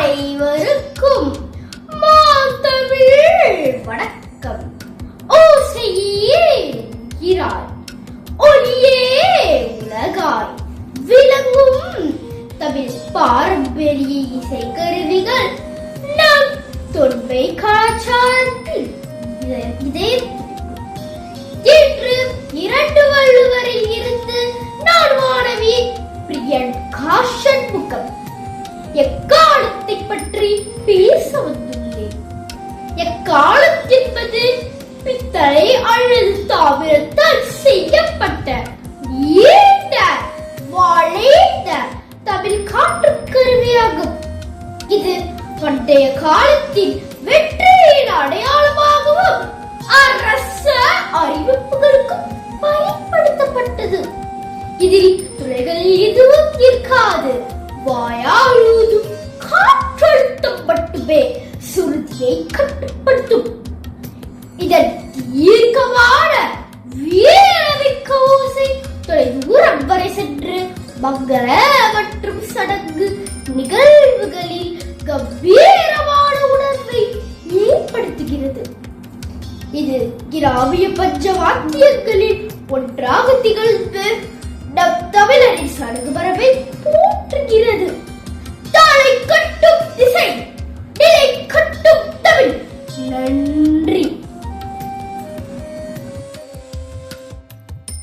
அனைவருக்கும் மாதமிழ் வணக்கம். ஓசையே இராய், ஒளியே உலகாய் விளங்கும் தமிழ் பாரம்பரிய இசை கருவிகள் நம் தொன்மை கலாச்சாரத்தில் இதை இன்று 2 வள்ளுவரில் இருந்து நான் மாணவி பிரியங்கா சண்முகம் எக்காலத்தை பற்றி பேச வந்துள்ளேன். எக்காலம் என்பது பித்தளை அல்லது தாமிரத்தால் செய்யப்பட்ட நீண்ட வளைந்த தமிழ் காற்று கருவியாகும். இது பண்டைய காலத்தின் வெற்றியின் அடையாளமாகவும் அரச அறிவிப்புகளுக்கும் பயன்படுத்தப்பட்டது. இதில் துளைகள் எதுவும் இருக்காது. வாயால் ஊதும் காற்றழுத்தம் மட்டுமே சுருதியை கட்டுப்படுத்தும். இதன் தீர்க்கமான வீரமிக்க ஓசை தொலைதூரம் வரை சென்று மங்கள மற்றும் சடங்கு நிகழ்வுகளில் கம்பீரமான உணர்வை ஏற்படுத்துகிறது. இது கிராமிய பஞ்சவாத்தியங்களில் ஒன்றாக திகழ்ந்து நம் தமிழரின் சடங்கு மரபை போற்றுகிறது.